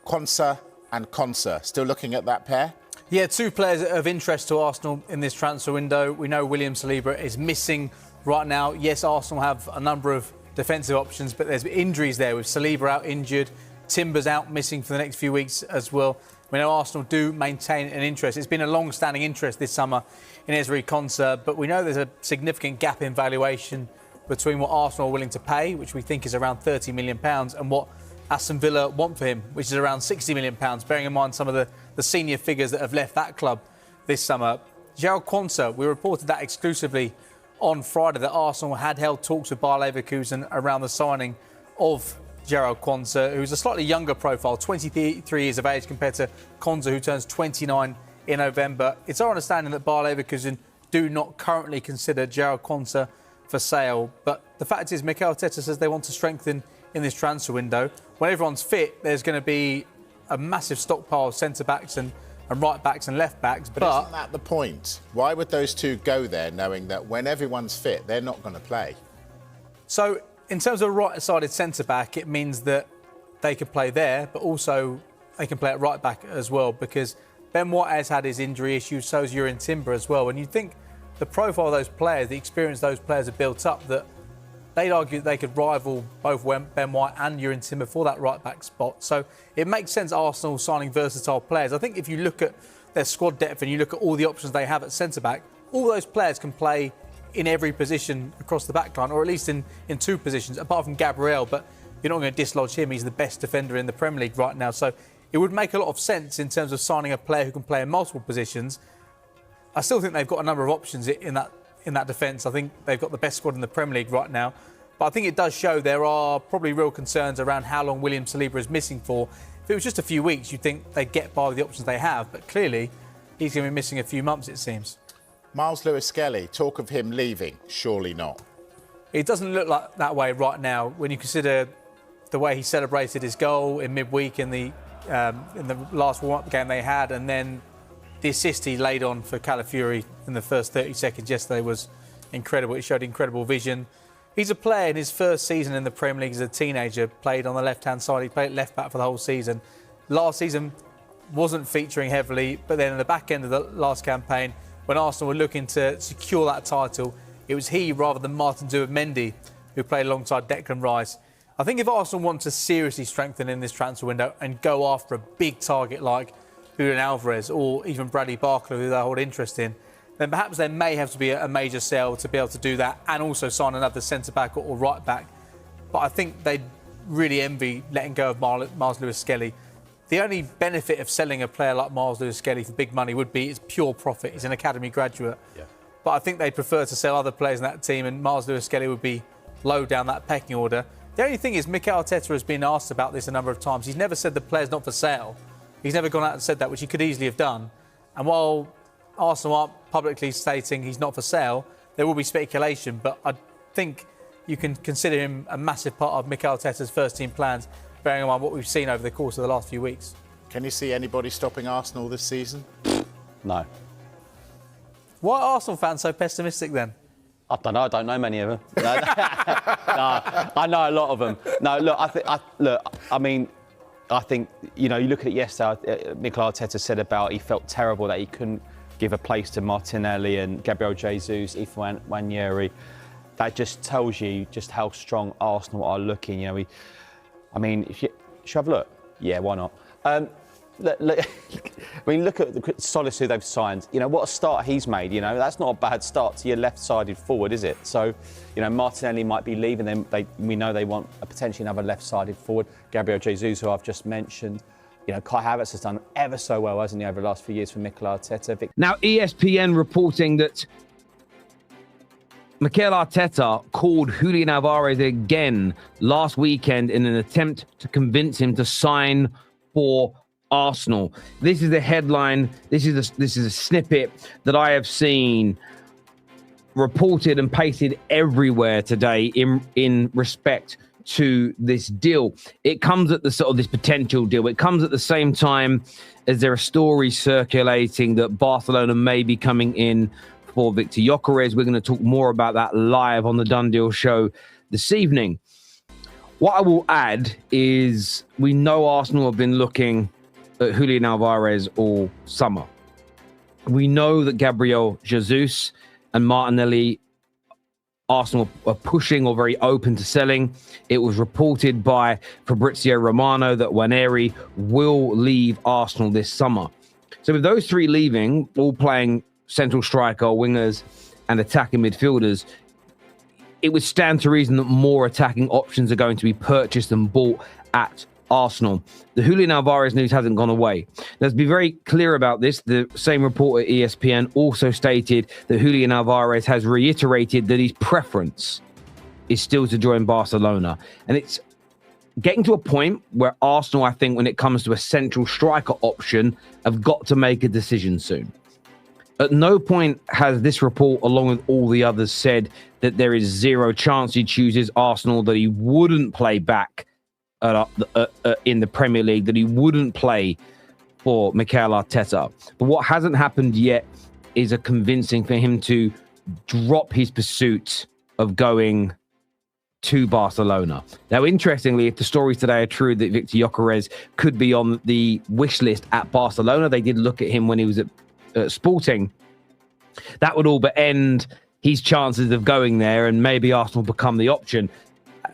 Quansah and Konsa. Still looking at that pair? Yeah, two players of interest to Arsenal in this transfer window. We know William Saliba is missing right now. Yes, Arsenal have a number of defensive options, but there's injuries there with Saliba out injured, Timber's out missing for the next few weeks as well. We know Arsenal do maintain an interest. It's been a long-standing interest this summer in Ezri Konsa, but we know there's a significant gap in valuation between what Arsenal are willing to pay, which we think is around £30 million, and what Aston Villa want for him, which is around £60 million, bearing in mind some of the senior figures that have left that club this summer. Gerald Quansah, we reported that exclusively on Friday, that Arsenal had held talks with Bayer Leverkusen around the signing of Gerald Quansah, who's a slightly younger profile, 23 years of age, compared to Konsa, who turns 29 in November. It's our understanding that Bayer Leverkusen do not currently consider Gerald Quansah for sale, but the fact is Mikel Arteta says they want to strengthen in this transfer window. When everyone's fit, there's going to be a massive stockpile of centre-backs and right-backs and left-backs. But isn't that the point? Why would those two go there knowing that when everyone's fit, they're not going to play? So, in terms of a right-sided centre-back, it means that they could play there, but also they can play at right-back as well, because Ben White has had his injury issues, so has Julian Timber as well. And you think the profile of those players, the experience those players have built up, that they'd argue they could rival both Ben White and Julian Timber for that right-back spot. So it makes sense Arsenal signing versatile players. I think if you look at their squad depth and you look at all the options they have at centre-back, all those players can play in every position across the back line, or at least in two positions, apart from Gabriel. But you're not going to dislodge him. He's the best defender in the Premier League right now. So it would make a lot of sense in terms of signing a player who can play in multiple positions. I still think they've got a number of options in that defence. I think they've got the best squad in the Premier League right now. But I think it does show there are probably real concerns around how long William Saliba is missing for. If it was just a few weeks, you'd think they'd get by with the options they have. But clearly, he's going to be missing a few months, it seems. Myles Lewis-Skelly, talk of him leaving. Surely not. It doesn't look like that way right now when you consider the way he celebrated his goal in midweek in the last warm-up game they had, and then the assist he laid on for Calafiori in the first 30 seconds yesterday was incredible. It showed incredible vision. He's a player in his first season in the Premier League as a teenager, played on the left-hand side. He played left back for the whole season. Last season wasn't featuring heavily, but then in the back end of the last campaign, when Arsenal were looking to secure that title, it was he rather than Martin Zubimendi who played alongside Declan Rice. I think if Arsenal want to seriously strengthen in this transfer window and go after a big target like Julian Alvarez or even Bradley Barcola, who they hold interest in, then perhaps there may have to be a major sale to be able to do that and also sign another centre-back or right-back. But I think they'd really envy letting go of Myles Lewis-Skelly. The only benefit of selling a player like Myles Lewis-Skelly for big money would be it's pure profit. He's an academy graduate. Yeah. But I think they'd prefer to sell other players in that team, and Myles Lewis-Skelly would be low down that pecking order. The only thing is, Mikel Arteta has been asked about this a number of times. He's never said the player's not for sale. He's never gone out and said that, which he could easily have done. And while Arsenal aren't publicly stating he's not for sale, there will be speculation. But I think you can consider him a massive part of Mikel Arteta's first-team plans, bearing in mind what we've seen over the course of the last few weeks. Can you see anybody stopping Arsenal this season? No. Why are Arsenal fans so pessimistic then? I don't know. I don't know many of them. No, I know a lot of them. No, look. I think you look at it yesterday. Mikel Arteta said about he felt terrible that he couldn't give a place to Martinelli and Gabriel Jesus, Ethan Nwaneri. That just tells you just how strong Arsenal are looking. Should I have a look? Yeah, why not? Look at the Solis who they've signed. What a start he's made. That's not a bad start to your left-sided forward, is it? So, Martinelli might be leaving. Then we know they want potentially another left-sided forward. Gabriel Jesus, who I've just mentioned. Kai Havertz has done ever so well, hasn't he, over the last few years for Mikel Arteta. Now, ESPN reporting that Mikel Arteta called Julian Alvarez again last weekend in an attempt to convince him to sign for Arsenal. This is the headline. This is a snippet that I have seen reported and pasted everywhere today in respect to this deal. It comes at the sort of this potential deal. It comes at the same time as there are stories circulating that Barcelona may be coming in for Victor Gyökeres. We're going to talk more about that live on the Done Deal show this evening. What I will add is we know Arsenal have been looking at Julian Alvarez all summer. We know that Gabriel Jesus and Martinelli, Arsenal are pushing or very open to selling. It was reported by Fabrizio Romano that Nwaneri will leave Arsenal this summer. So with those three leaving, all playing central striker, wingers, and attacking midfielders, it would stand to reason that more attacking options are going to be purchased and bought at Arsenal. The Julian Alvarez news hasn't gone away. Let's be very clear about this. The same report at ESPN also stated that Julian Alvarez has reiterated that his preference is still to join Barcelona. And it's getting to a point where Arsenal, I think, when it comes to a central striker option, have got to make a decision soon. At no point has this report, along with all the others, said that there is zero chance he chooses Arsenal, that he wouldn't play back in the Premier League, that he wouldn't play for Mikel Arteta. But what hasn't happened yet is a convincing for him to drop his pursuit of going to Barcelona. Now, interestingly, if the stories today are true that Victor Gyökeres could be on the wish list at Barcelona, they did look at him when he was at Sporting, that would all but end his chances of going there, and maybe Arsenal become the option.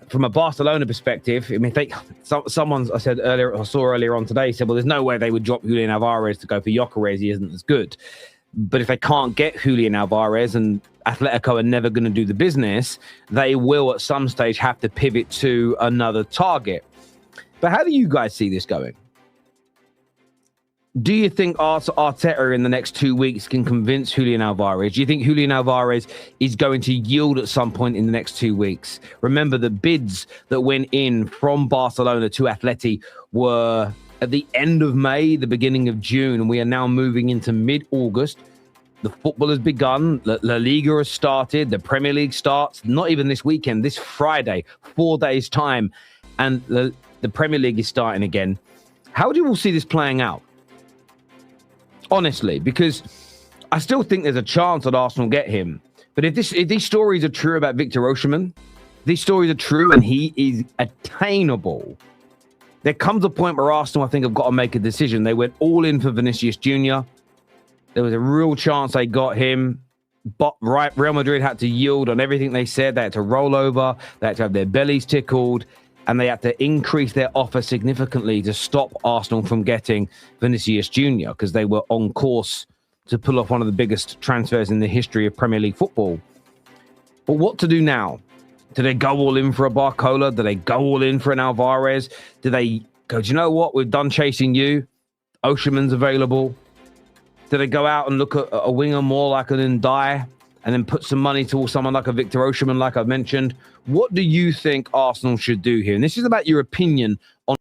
From a Barcelona perspective, I mean, someone I saw earlier on today said, well, there's no way they would drop Julian Alvarez to go for Gyökeres. He isn't as good. But if they can't get Julian Alvarez and Atletico are never going to do the business, they will at some stage have to pivot to another target. But how do you guys see this going? Do you think Arteta in the next 2 weeks can convince Julian Alvarez? Do you think Julian Alvarez is going to yield at some point in the next 2 weeks? Remember, the bids that went in from Barcelona to Atleti were at the end of May, the beginning of June, and we are now moving into mid-August. The football has begun. La Liga has started. The Premier League starts, not even this weekend, this Friday, 4 days' time. And the Premier League is starting again. How do you all see this playing out? Honestly, because I still think there's a chance that Arsenal get him. But if these stories are true about Victor Osimhen, these stories are true and he is attainable, there comes a point where Arsenal, I think, have got to make a decision. They went all in for Vinicius Jr. There was a real chance they got him. But Real Madrid had to yield on everything they said. They had to roll over. They had to have their bellies tickled. And they had to increase their offer significantly to stop Arsenal from getting Vinicius Jr. because they were on course to pull off one of the biggest transfers in the history of Premier League football. But what to do now? Do they go all in for a Barcola? Do they go all in for an Alvarez? Do they go, do you know what? We've done chasing you. Osimhen's available. Do they go out and look at a winger more like an Ndiaye and then put some money towards someone like a Victor Osimhen, like I've mentioned? What do you think Arsenal should do here? And this is about your opinion on